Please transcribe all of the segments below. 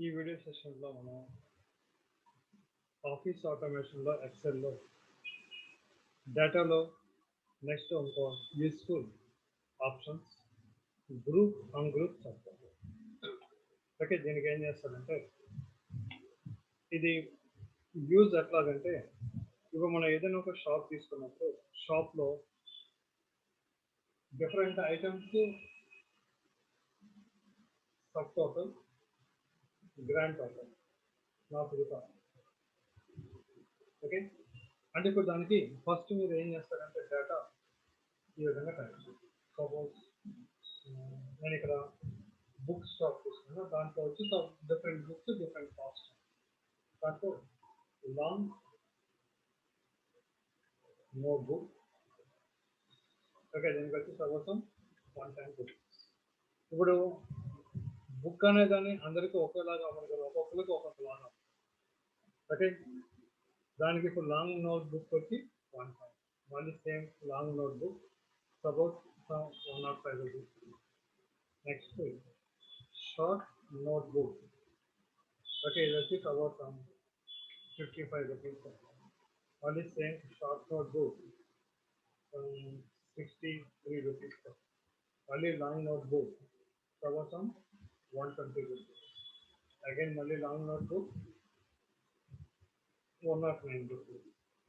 ఈ వీడియో సెషన్లో మనం ఆఫీస్ ఆటోమేషన్లో ఎక్సెల్లో డేటాలో నెక్స్ట్ ఇంకో యూస్ఫుల్ ఆప్షన్స్ గ్రూప్ అన్గ్రూప్ చెప్తాం. ఓకే, దీనికి ఏం చేస్తారంటే ఇది యూజ్ ఎట్లాగంటే ఇప్పుడు మనం ఏదైనా ఒక షాప్ తీసుకున్నప్పుడు షాప్లో different items sub total grand total నాకు ఓకే. అంటే ఇప్పుడు దానికి ఫస్ట్ మీరు ఏం చేస్తారంటే డేటా ఈ విధంగా టైప్ చేయండి. సపోజ్ నేను ఇక్కడ బుక్ స్టాక్ తీసుకున్నా, దాంట్లో వచ్చి డిఫరెంట్ బుక్స్ డిఫరెంట్ కాస్ట్. దాంట్లో లాంగ్ నో బుక్. ఓకే, దీనికి వచ్చి సపోజ్ 1 టైం బుక్. ఇప్పుడు బుక్ అనేదాన్ని అందరికీ ఒకేలాగా అవ్వదు కదా, ఒక్కొక్కరికి ఒక్కొక్కలాగా. ఓకే, దానికి ఇప్పుడు లాంగ్ నోట్ బుక్ వచ్చి 1 టైం, మళ్ళీ same long notebook suppose 105 rupees. Next short notebook. Okay, ఇది వచ్చి సపోజ్ 55 రూపీస్. మళ్ళీ same short notebook 63 rupees. మళ్ళీ long notebook suppose 120 rupees. Again మళ్ళీ long notebook 109 rupees.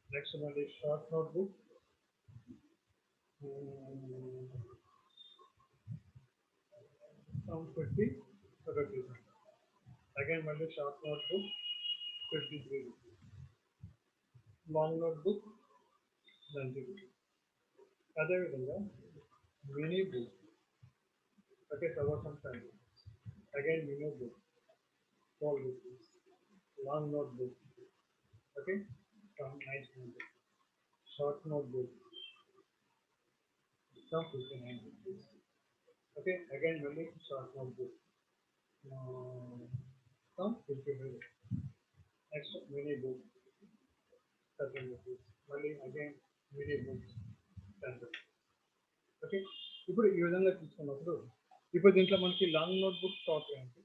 Next మళ్ళీ short notebook 50 rupees. Again మళ్ళీ short notebook 53 rupees. Long notebook 90 rupees. అదేవిధంగా mini book. Okay, suppose 10 rupees. Again mini book 12 rupees. Long notebook okay 19 rupees. Short note book 59 rupees. Okay, again many short notebook 55 rupees. Next mini book 13 rupees. Many again mini books 10 rupees. Okay, ఇప్పుడు ఈ విధంగా తీసుకున్నప్పుడు ఇప్పుడు దీంట్లో మనకి long notebook total ఏంటి,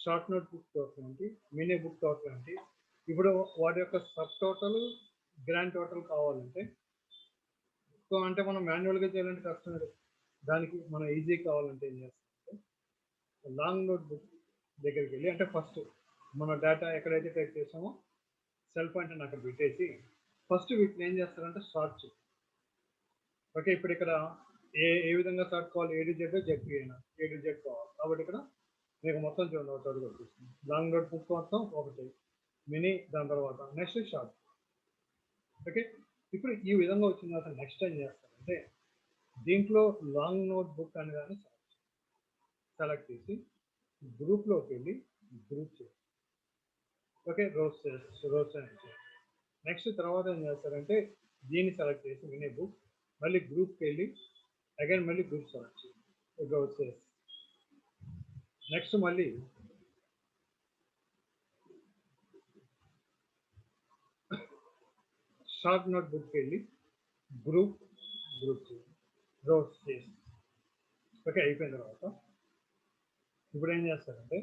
short notebook total ఏంటి, mini book total ఏంటి, ఇప్పుడు వాటి యొక్క సబ్ టోటల్ గ్రాండ్ టోటల్ కావాలంటే సో అంటే మనం మాన్యువల్గా చేయాలంటే కష్టం కదా, దానికి మనం ఈజీ కావాలంటే ఏం చేస్తామంటే లాంగ్ నోట్ బుక్ దగ్గరికి వెళ్ళి అంటే ఫస్ట్ మన డేటా ఎక్కడైతే టైప్ చేసామో సెల్ పాయింట్ అక్కడ పెట్టేసి ఫస్ట్ వీటిని ఏం చేస్తారంటే సార్ట్ చేయాలి. ఓకే, ఇప్పుడు ఇక్కడ ఏ విధంగా సార్ట్ కావాలి, ఏడిజెడ్ జెడ్పీ అయినా ఏడిజెడ్ కావాలి కాబట్టి ఇక్కడ మీకు మొత్తం చూడండి ఒకటి కనిపిస్తుంది. లాంగ్ నోట్ బుక్ మొత్తం ఒకటి, మినీ దాని తర్వాత నెక్స్ట్ షార్ట్. ఓకే, ఇప్పుడు ఈ విధంగా వచ్చిన తర్వాత నెక్స్ట్ ఏం చేస్తారంటే దీంట్లో లాంగ్ నోట్ బుక్ అని కానీ సెలెక్ట్ చేసి గ్రూప్లోకి వెళ్ళి గ్రూప్ చేయాలి. ఓకే, రోస్ నెక్స్ట్ తర్వాత ఏం చేస్తారంటే దీన్ని సెలెక్ట్ చేసి మినీ బుక్ మళ్ళీ గ్రూప్కి వెళ్ళి అగైన్ మళ్ళీ గ్రూప్ సెలెక్ట్ చేయాలి రోసెస్. నెక్స్ట్ మళ్ళీ షార్ట్ నోట్ బుక్కి వెళ్ళి గ్రూప్ చేయాలి రోస్ చేసి. ఓకే, అయిపోయిన తర్వాత ఇప్పుడు ఏం చేస్తారంటే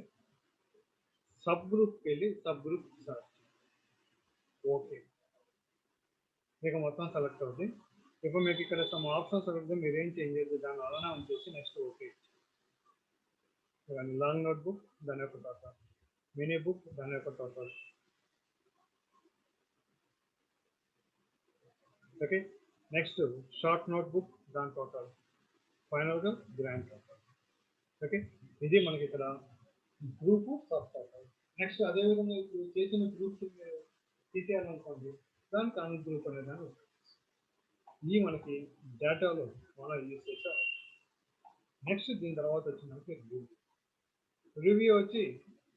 సబ్ గ్రూప్కి వెళ్ళి సబ్ గ్రూప్ సెలెక్ట్ చేయాలి. ఓకే, మీకు మొత్తం సెలెక్ట్ అవుతుంది. ఇప్పుడు మీకు ఇక్కడ సమ్ ఆప్షన్స్ అడుగుతుంది, మీరు ఏం చేంజ్ చేయాలి దాన్ని అలానే ఉంచేసి next okay. Long note book దాని యొక్క టోటల్, మినీ బుక్ దాని యొక్క total. Okay, next short note book దాని టోటల్, ఫైనల్గా గ్రాండ్ టోటల్. ఓకే, ఇది మనకి ఇక్కడ గ్రూప్ సబ్ టోటల్. నెక్స్ట్ అదేవిధంగా ఇప్పుడు చేసిన గ్రూప్స్ తీసేయాలనుకోండి దానికి అన్ గ్రూప్ అనేదాన్ని ఈ మనకి డేటాలో మనం యూజ్ చేసాం. నెక్స్ట్ దీని తర్వాత వచ్చి మనకి రివ్యూ వచ్చి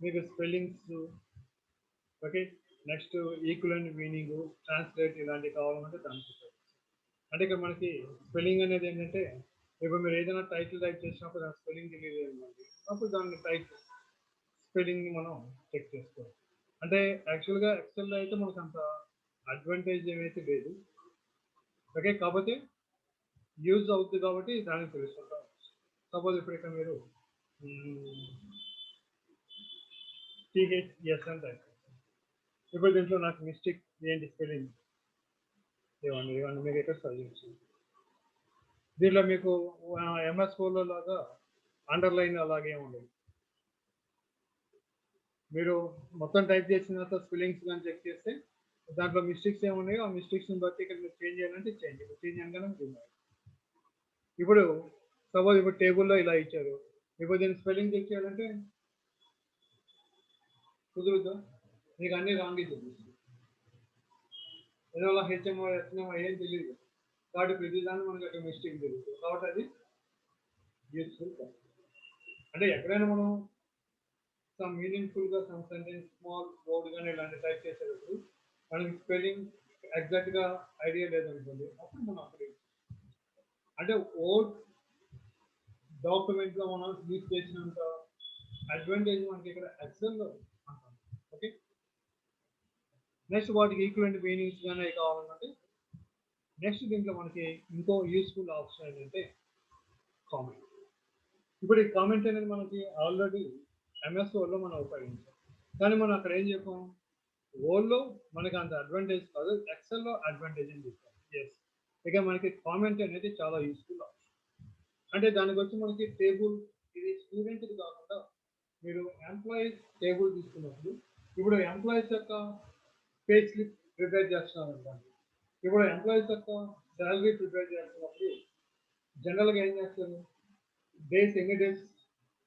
మీకు spellings okay, next equivalent meaning translate ఇలాంటివి కావాలంటే దానికి అంటే ఇక్కడ మనకి స్పెల్లింగ్ అనేది ఏంటంటే ఇప్పుడు మీరు ఏదైనా టైటిల్ టైప్ చేసినప్పుడు దాని స్పెల్లింగ్ తెలియదు అప్పుడు దాన్ని స్పెల్లింగ్ని మనం చెక్ చేసుకోవాలి. అంటే యాక్చువల్గా ఎక్సెల్లో అయితే మనకు అంత అడ్వాంటేజ్ ఏమైతే లేదు. ఓకే, కాకపోతే యూజ్ అవుతుంది కాబట్టి దానికి తెలుసుకుంటాం. సపోజ్ ఇప్పుడు ఇక్కడ మీరు THS అని టైప్. ఇప్పుడు దీంట్లో నాకు మిస్టేక్ ఏంటి స్పెల్లింగ్ ఇవ్వండి మీకు ఎక్కడ సజెస్ట్. దీంట్లో మీకు MS4లో లాగా అండర్లైన్ అలాగే ఉండదు. మీరు మొత్తం టైప్ చేసిన తర్వాత స్పెల్లింగ్స్ కానీ చెక్ చేస్తే దాంట్లో మిస్టేక్స్ ఏమున్నాయో ఆ మిస్టేక్స్ని బట్టి ఇక్కడ మీరు చేంజ్ చేయాలంటే చేంజ్ చేయగానే ఇప్పుడు సపోజ్ ఇప్పుడు టేబుల్లో ఇలా ఇచ్చారు. ఇప్పుడు దీన్ని స్పెల్లింగ్ చెక్ చేయాలంటే కుదురుద్దా? మీకు అన్ని రాంగ్ చూపిస్తుంది. ఏదో HMO SNMO ఏం తెలియదు కాబట్టి ప్రతిదాన్ని మనకి ఒక మిస్టేక్ జరుగుతుంది. కాబట్టి అది యూస్ఫుల్ కాదు. అంటే ఎక్కడైనా మనం సమ్ మీనింగ్ఫుల్గా సమ్ సెంటెన్స్ స్మాల్ వర్డ్ కానీ ఇలాంటి టైప్ చేసేటప్పుడు మనకి స్పెల్లింగ్ ఎగ్జాక్ట్గా ఐడియా లేదనుకోండి, అప్పుడు మనం అక్కడ అంటే ఓల్డ్ డాక్యుమెంట్లో మనం యూజ్ చేసినంత అడ్వాంటేజ్ మనకి ఇక్కడ ఎక్సెల్లో అంటాం. ఓకే, నెక్స్ట్ వాటికి ఈక్వలెంట్ మీనింగ్స్ కానీ కావాలంటే నెక్స్ట్ దీంట్లో మనకి ఇంకో యూస్ఫుల్ ఆప్షన్ ఏంటంటే కామెంట్. ఇప్పుడు ఈ కామెంట్ అనేది మనకి ఆల్రెడీ MS Wordలో మనం ఉపయోగించాం, కానీ మనం అక్కడ ఏం చెప్పాం, వర్డ్లో మనకి అంత అడ్వాంటేజ్ కాదు, ఎక్సెల్లో అడ్వాంటేజ్ అని చెప్పాం. ఎస్, ఇక మనకి కామెంట్ అనేది చాలా యూస్ఫుల్ ఆప్షన్. అంటే దానికి వచ్చి మనకి టేబుల్, ఇది స్టూడెంట్ది కాకుండా మీరు ఎంప్లాయీస్ టేబుల్ తీసుకున్నప్పుడు ఇప్పుడు ఎంప్లాయీస్ యొక్క పే స్లిప్ ప్రిపేర్ చేస్తున్నారు అనుకోండి. ఇప్పుడు ఎంప్లాయీస్ యొక్క శాలరీ ప్రిపేర్ చేస్తున్నప్పుడు జనరల్గా ఏం చేస్తారు, డేస్ ఎన్ని డేస్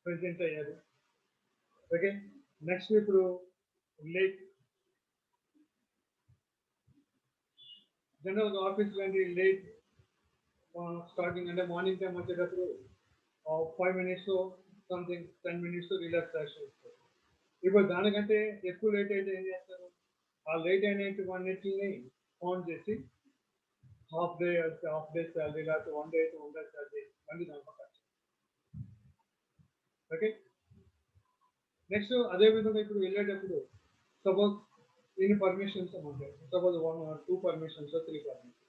ప్రెజెంట్ అయ్యారు. ఓకే, నెక్స్ట్ ఇప్పుడు లేట్ జనరల్గా ఆఫీస్లో ఏంటి లేట్ స్టార్టింగ్ అంటే మార్నింగ్ టైం వచ్చేటప్పుడు 5 minutes సంథింగ్ 10 minutes రిలాక్సేషన్ ఇస్తారు. ఇప్పుడు దానికంటే ఎక్కువ లేట్ అయితే ఏం చేస్తారు, ఆ లేట్ అయినటువంటిని కౌంట్ చేసి హాఫ్ డే శాలరీ లేకపోతే 1 day అయితే 1 day శాలరీ మళ్ళీ దాంట్లో ఖర్చు. ఓకే, నెక్స్ట్ అదేవిధంగా ఇప్పుడు వెళ్ళేటప్పుడు సపోజ్ ఇన్ని పర్మిషన్స్ ఉంటాయి, సపోజ్ 1 or 2 permissions 3 permissions.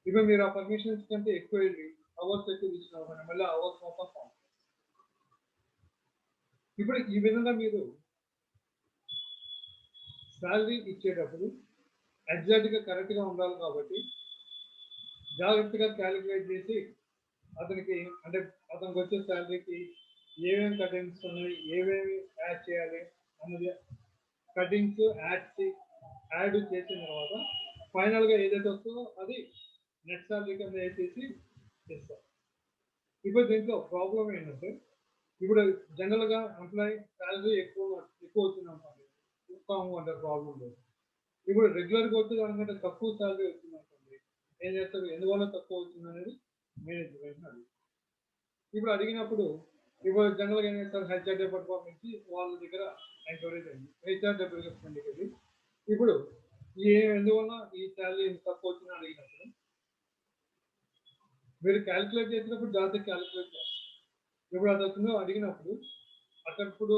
ఇప్పుడు మీరు ఆ పర్మిషన్స్ కంటే ఎక్కువ వెళ్ళి అవర్స్ ఎక్కువ తీసుకున్నాం మళ్ళీ అవర్స్ మొత్తం ఫామ్. ఇప్పుడు ఈ విధంగా మీరు శాలరీ ఇచ్చేటప్పుడు ఎగ్జాక్ట్గా కరెక్ట్గా ఉండాలి కాబట్టి జాగ్రత్తగా క్యాలిక్యులేట్ చేసి అతనికి అంటే అతనికి వచ్చే శాలరీకి ఏమేమి కటింగ్స్ ఉన్నాయి, ఏమేమి యాడ్ చేయాలి అన్నది కటింగ్స్ యాడ్ చేసిన తర్వాత ఫైనల్గా ఏదైతే వస్తుందో అది నెట్ శాలరీ కింద వేసేసి ఇస్తారు. ఇప్పుడు దీంట్లో ప్రాబ్లం ఏంటంటే ఇప్పుడు జనరల్గా ఎంప్లాయీ శాలరీ ఎక్కువ వచ్చింది అనుకోండి, ఇస్తాము అంటే ప్రాబ్లం లేదు. ఇప్పుడు రెగ్యులర్గా వచ్చి దానికంటే తక్కువ శాలరీ వచ్చింది అనుకోండి, ఏం చేస్తారు, ఎందువల్ల తక్కువ వచ్చింది అనేది మేనేజ్మెంట్ అడుగుతారు. ఇప్పుడు అడిగినప్పుడు ఇప్పుడు జనరల్గా ఏం చేస్తారు, HR డిపార్ట్మెంట్ నుంచి వాళ్ళ దగ్గర ఎంక్వైరీ అయింది, HR డిపార్ట్మెంట్కి వెళ్ళి ఇప్పుడు ఎందువల్ల ఈ శాలరీ తక్కువ వచ్చిందని అడిగినప్పుడు మీరు క్యాలిక్యులేట్ చేసినప్పుడు జాగ్రత్తగా క్యాలిక్యులేట్ చేస్తారు. ఇప్పుడు అది వచ్చిందో అడిగినప్పుడు అక్కడ ఇప్పుడు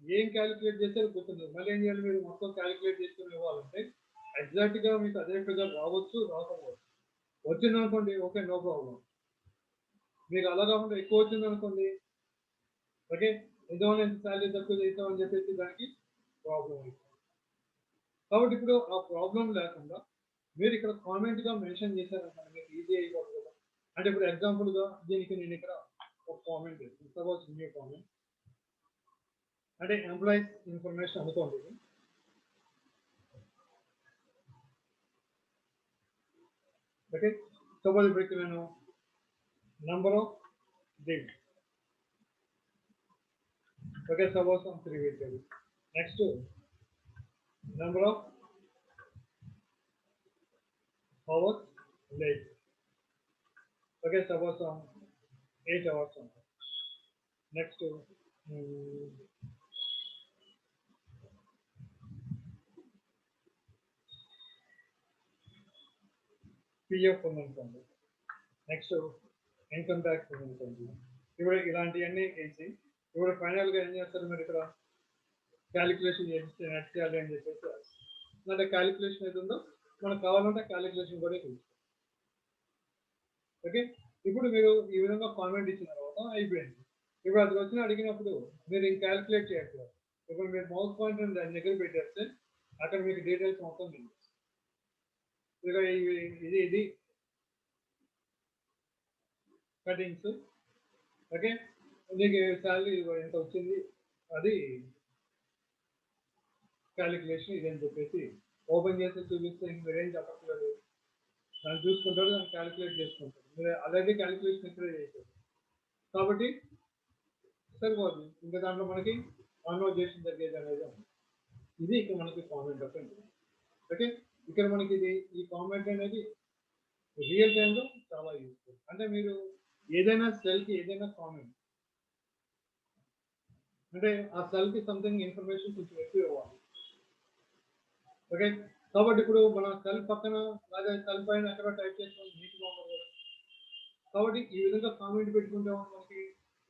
ఏం క్యాలిక్యులేట్ చేస్తారో గుర్తుంది, మళ్ళీ ఏం చేయాలి, మీరు మొత్తం క్యాలిక్యులేట్ చేసుకుని ఇవ్వాలంటే ఎగ్జాక్ట్గా మీకు అదే ఫిగర్ రావచ్చు రాకపోవచ్చు. వచ్చింది అనుకోండి ఓకే నో ప్రాబ్లం, మీకు అలా కాకుండా ఎక్కువ వచ్చింది అనుకోండి ఓకే ఎందువల్ల ఎంత శాలరీ తక్కువ చేస్తామని చెప్పేసి దానికి ప్రాబ్లం అవుతుంది. కాబట్టి ఇప్పుడు ఆ ప్రాబ్లం లేకుండా మీరు ఇక్కడ కామెంట్గా మెన్షన్ చేశారనుకోండి మీకు ఈజీ అయిపోతుంది కదా. అంటే ఇప్పుడు ఎగ్జాంపుల్గా దీనికి నేను ఇక్కడ ఒక కామెంట్ చేస్తాను, సపోజ్ న్యూ కామెంట్ అంటే ఎంప్లాయీస్ ఇన్ఫర్మేషన్ అనుకోండి. ఓకే, సపోజ్ ఇప్పుడు నేను number of date okay suppose 3 పెట్టారు. Next number of hours late okay suppose 8 hours. Next PF ఉందనుకోండి, నెక్స్ట్ ఇన్కమ్ ట్యాక్స్ ఉందనుకోండి. ఇప్పుడు ఇలాంటివన్నీ వేసి ఇప్పుడు ఫైనల్గా ఏం చేస్తారు, మీరు ఇక్కడ క్యాలిక్యులేషన్ చేస్తే నెట్ చేయాలి అని చెప్పేసి అంటే క్యాలిక్యులేషన్ ఏది ఉందో మనకు కావాలంటే క్యాలిక్యులేషన్ కూడా తెలుసు. ఓకే, ఇప్పుడు మీరు ఈ విధంగా కామెంట్ ఇచ్చిన తర్వాత అయిపోయింది. ఇప్పుడు అది వచ్చిన అడిగినప్పుడు మీరు ఇంక క్యాలిక్యులేట్ చేయట్లేదు, ఇప్పుడు మీరు మౌస్ పాయింటర్ దాని దగ్గర పెట్టేస్తే అక్కడ మీకు డీటెయిల్స్ మొత్తం తెలుస్తుంది. ఇక ఇది కటింగ్స్. ఓకే, నీకు శాలరీ ఎంత వచ్చింది అది క్యాలిక్యులేషన్ ఇదని చెప్పేసి ఓపెన్ చేసి చూపిస్తే మీరేం చెప్పట్లేదు, దాన్ని చూసుకుంటారు, దాన్ని క్యాలిక్యులేట్ చేసుకుంటారు. మీరు అలాగే క్యాలిక్యులేషన్ ఇక్కడే చేశారు కాబట్టి సరిపోతుంది. ఇంకా దాంట్లో మనకి కాన్వర్జేషన్ జరిగేది అనేది ఉంది. ఇది ఇక్కడ మనకి కామెంట్ ఆఫ్ ఇంట్రెస్ట్. ఓకే, ఇక్కడ మనకి ఇది ఈ కామెంట్ అనేది రియల్ టైంలో చాలా యూస్ఫుల్. అంటే మీరు ఏదైనా సెల్కి ఏదైనా కామెంట్ అంటే ఆ సెల్కి సంథింగ్ ఇన్ఫర్మేషన్ కొంచెం ఎక్కువ ఇవ్వాలి. ఓకే, కాబట్టి ఇప్పుడు మన సెల్ పక్కన లేదా సెల్ పైన ఎక్కడ టైప్ చేసిన నీట్గా ఉండదు కదా. కాబట్టి ఈ విధంగా కామెంట్ పెట్టుకుంటే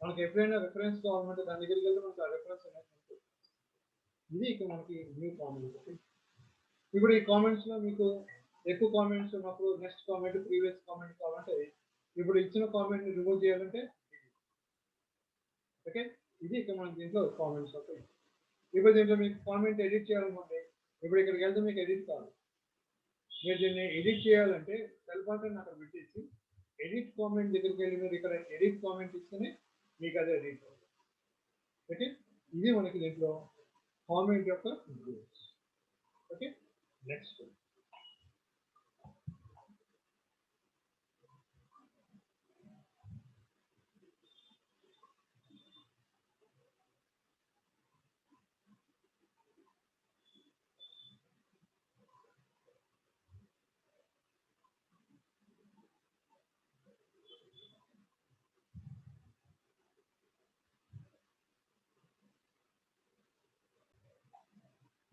మనకి ఎప్పుడైనా రిఫరెన్స్ కావాలంటే దాని దగ్గరికి వెళ్తే మనకి ఆ రిఫరెన్స్ అనేది ఉంటుంది. ఇది ఇక్కడ మనకి న్యూ కామెంట్. ఇప్పుడు ఈ కామెంట్స్లో మీకు ఎక్కువ కామెంట్స్ ఉన్నప్పుడు నెక్స్ట్ కామెంట్ ప్రీవియస్ కామెంట్ కావాలంటే ఇప్పుడు ఇచ్చిన కామెంట్ని రిమూవ్ చేయాలంటే ఓకే, ఇది ఇక్కడ మనకి దీంట్లో కామెంట్స్ వస్తాయి. ఇప్పుడు దీంట్లో మీకు కామెంట్ ఎడిట్ చేయాలనుకోండి, ఇప్పుడు ఇక్కడికి వెళ్తే మీకు ఎడిట్ కావాలి. మీరు దీన్ని ఎడిట్ చేయాలంటే సెల్ బటన్ అక్కడ పెట్టేసి ఎడిట్ కామెంట్ దగ్గరికి వెళ్ళి మీరు ఇక్కడ ఎడిట్ కామెంట్ ఇస్తేనే మీకు అదే ఎడిట్ అవుతుంది. ఓకే, ఇది మనకి దీంట్లో కామెంట్ యొక్క rules. Okay, next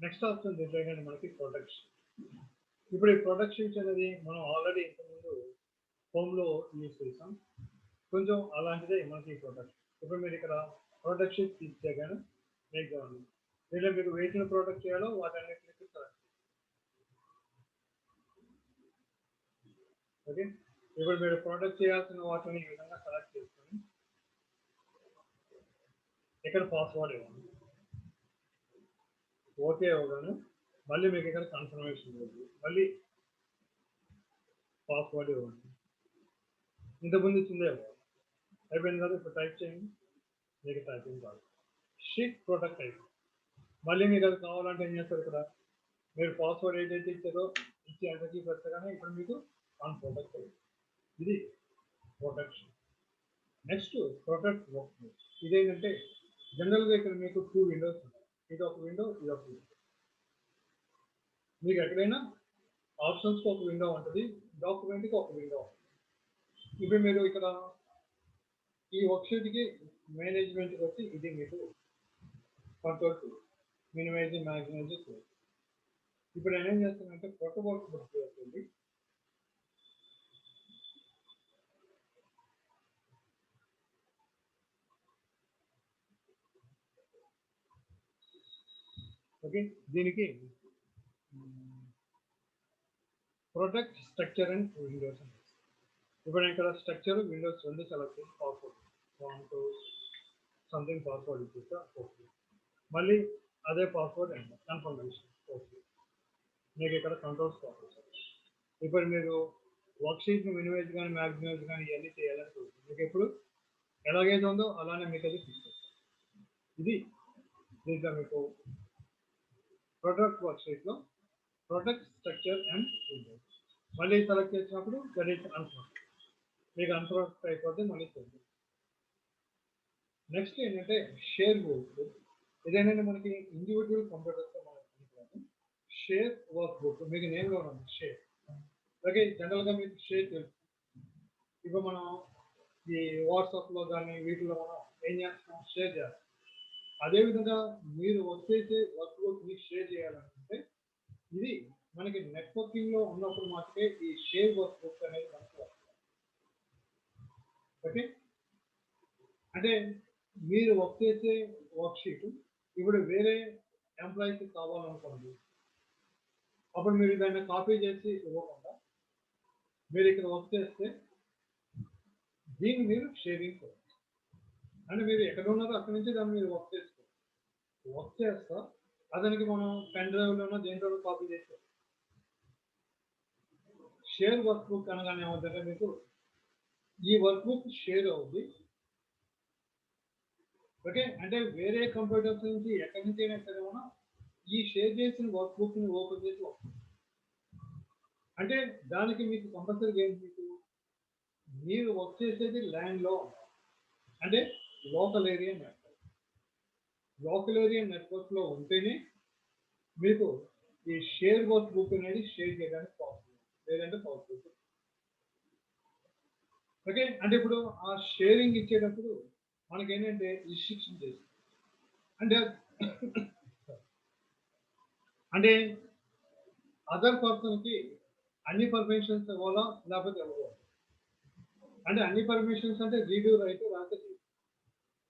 next option ఏంటంటే మనకి ప్రొటెక్షన్. ఇప్పుడు ఈ ప్రొటెక్షన్ అనేది మనం ఆల్రెడీ ఇంతకుముందు హోమ్లో యూజ్ చేసాం, కొంచెం అలాంటిదే మనకి ప్రొటెక్షన్. ఇప్పుడు మీరు ఇక్కడ ప్రొటెక్షన్ క్లిక్ చేయగానే మీకు కావాలి దీంట్లో మీరు వేటిని ప్రొటెక్ట్ చేయాలో వాటన్నిటిని సెలెక్ట్. ఓకే, ఇప్పుడు మీరు ప్రొటెక్ట్ చేయాల్సిన వాటిని ఈ విధంగా సెలెక్ట్ చేసుకొని ఇక్కడ పాస్వర్డ్ ఇవ్వండి. ఓకే ఇవ్వగానే మళ్ళీ మీకు ఇక్కడ కన్ఫర్మేషన్ ఇవ్వండి, మళ్ళీ పాస్వర్డ్ ఇవ్వండి. ఇంతకుముందు ఇచ్చిందే అయిపోయింది కదా. ఇప్పుడు టైప్ చేయండి, మీకు టైపింగ్ కాదు, షీట్ ప్రొటెక్ట్ అయిపోయింది. మళ్ళీ మీకు అది కావాలంటే ఏం చేస్తారు, ఇక్కడ మీరు పాస్వర్డ్ ఏదైతే ఇచ్చారో ఇచ్చి ఎంటర్కి పెడితే కానీ ఇప్పుడు మీకు అన్ప్రొటెక్ట్ అయింది. ఇది ప్రొటెక్షన్. Next protect work. ఇదేంటంటే జనరల్గా ఇక్కడ మీకు 2 విండోస్ ఉంటాయి, ఇది ఒక విండో, ఇది ఒక విండో. మీకు ఎక్కడైనా ఆప్షన్స్కి ఒక విండో ఉంటుంది, డాక్యుమెంట్కి ఒక విండో ఉంటుంది. ఇప్పుడు మీరు ఇక్కడ ఈ వర్క్షీట్కి మేనేజ్మెంట్కి వచ్చి ఇది మీకు control tool, minimize maximize tool. ఇప్పుడు నేను ఏం చేస్తానంటే కొత్త వర్క్ బుక్ వస్తుంది. ఓకే, దీనికి ప్రొటెక్ట్ స్ట్రక్చర్ అండ్ విండోస్. ఇప్పుడు నేను ఇక్కడ స్ట్రక్చర్ విండోస్ రెండు సెలెక్ట్ చేసి పాస్వర్డ్ 1 2 సంథింగ్ పాస్వర్డ్ ఇచ్చేస్తా. ఓకే, మళ్ళీ అదే పాస్వర్డ్ అండ్ కన్ఫర్మేషన్. ఓకే, మీకు ఇక్కడ కంట్రోల్స్ కావాలి. ఇప్పుడు మీరు వర్క్షీట్ని మినిమైజ్ కానీ మ్యాక్సిమైజ్ కానీ ఇవన్నీ చేయాలని చూస్తుంది. మీకు ఎప్పుడు ఎలాగైతే ఉందో అలానే మీకు అది ఫిక్స్ అవుతుంది. ఇది దీంట్లో మీకు ప్రొటెక్ట్ వర్క్షీట్లో ప్రొటెక్ట్ స్ట్రక్చర్ అండ్ విండోస్ మళ్ళీ సెలెక్ట్ చేసినప్పుడు దట్ ఈస్ అన్ప్రొటెక్ట్, మీకు అన్ప్రొటెక్ట్ అయిపోతే మళ్ళీ చూద్దాం. నెక్స్ట్ ఏంటంటే షేర్ బుక్. ఇదేంటంటే మనకి ఇండివిజువల్ కంప్యూటర్స్తో మనకి షేర్ వర్క్ బుక్ మీకు నేమ్గా ఉంది షేర్. అలాగే జనరల్గా మీకు షేర్ తెలుసు. ఇప్పుడు మనం ఈ వాట్సాప్లో కానీ వీటిలో మనం ఏం చేస్తాం, షేర్ చేస్తాం. అదేవిధంగా మీరు వచ్చేసి వర్క్ బుక్ని షేర్ చేయాలనుకుంటే ఇది మనకి నెట్వర్కింగ్లో ఉన్నప్పుడు మాత్రమే ఈ షేర్ వర్క్ బుక్ అనేది మనకు వస్తుంది. ఓకే, అంటే మీరు వర్క్ చేసే వర్క్షీట్ ఇప్పుడు వేరే ఎంప్లాయీకి కావాలనుకోండి, అప్పుడు మీరు దాన్ని కాపీ చేసి ఇవ్వకుండా మీరు ఇక్కడ వర్క్ చేస్తే దీన్ని మీరు షేరింగ్ చేయవచ్చు. అంటే మీరు ఎక్కడ ఉన్నారో అక్కడి నుంచి దాన్ని మీరు వర్క్ చేసుకోవచ్చు. వర్క్ చేస్తా అతనికి మనం పెన్ డ్రైవ్లోనో దేంట్లో కాపీ చేస్తాం. షేర్ వర్క్ బుక్ అనగానే ఏమవుతుందంటే మీకు ఈ వర్క్ బుక్ షేర్ అవుద్ది. ఓకే, అంటే వేరే కంప్యూటర్స్ నుంచి ఎక్కడి నుంచి అయినా సరే మనం ఈ షేర్ చేసిన వర్క్ బుక్ని ఓపెన్ చేసి అంటే దానికి మీకు కంపల్సరీ ఏంటి, మీకు మీరు వర్క్ చేసేది ల్యాండ్లో అంటే local area network. Local area నెట్వర్క్లో ఉంటేనే మీకు ఈ షేర్ వర్క్ బుక్ అనేది షేర్ చేయడానికి పాసిబుల్, లేదంటే పాసిబుల్. ఓకే, అంటే ఇప్పుడు ఆ షేరింగ్ ఇచ్చేటప్పుడు మనకి ఏంటంటే రిస్ట్రిక్షన్ చేస్తుంది. అంటే అంటే అదర్ పర్సన్కి అన్ని పర్మిషన్స్ ఇవ్వాలా లేకపోతే ఇవ్వాలి. అంటే అన్ని పర్మిషన్స్ అంటే రీడూ రైట్ రాకపోతే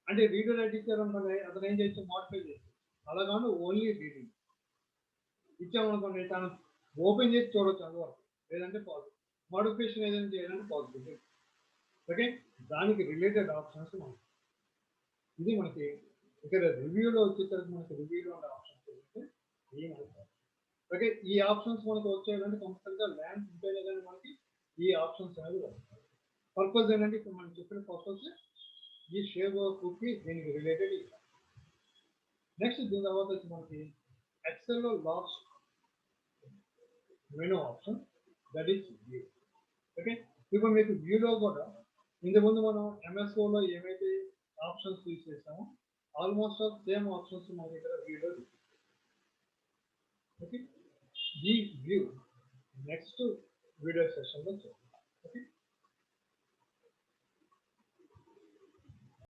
అంటే రీడూ రైట్ ఇచ్చారనుకోండి అతను ఏం చేయొచ్చు, మోడిఫై చేయొచ్చు. అలాగాను ఓన్లీ రీడింగ్ ఇచ్చామనుకోండి తను ఓపెన్ చేసి చూడొచ్చు అందువరకు, లేదంటే పాజిటివ్. మోడిఫికేషన్ ఏదైనా చేయాలంటే పాజిటివ్. ఓకే, దానికి రిలేటెడ్ ఆప్షన్స్ మనకి ఇది మనకి ఇక్కడ రివ్యూలో వచ్చేసరికి మనకి రివ్యూలో ఉండే ఆప్షన్స్ ఏంటంటే ఈ మనకి ఓకే, ఈ ఆప్షన్స్ మనకు వచ్చేయాలంటే కంపల్సరిగా ల్యాండ్ ఉంటేనే కానీ మనకి ఈ ఆప్షన్స్ అనేవి వస్తాయి. పర్పస్ ఏంటంటే ఇప్పుడు మనం చెప్పిన పర్పస్ ఈ షేర్ వర్క్కి దీనికి రిలేటెడ్. నెక్స్ట్ దీని తర్వాత వచ్చి మనకి ఎక్సెల్లో last menu option that is view. Okay, ఇప్పుడు మీకు వ్యూలో కూడా ఇంతకుముందు మనం ఎంఎస్ఓలో ఏమైతే ఆప్షన్స్ యూజ్ చేసామో ఆల్మోస్ట్ ఆల్ సేమ్ ఆప్షన్స్ మనకి ఇక్కడ వ్యూలో. ఓకే, ఈ వ్యూ నెక్స్ట్ వీడియో సెషన్లో చూద్దాం. ఓకే.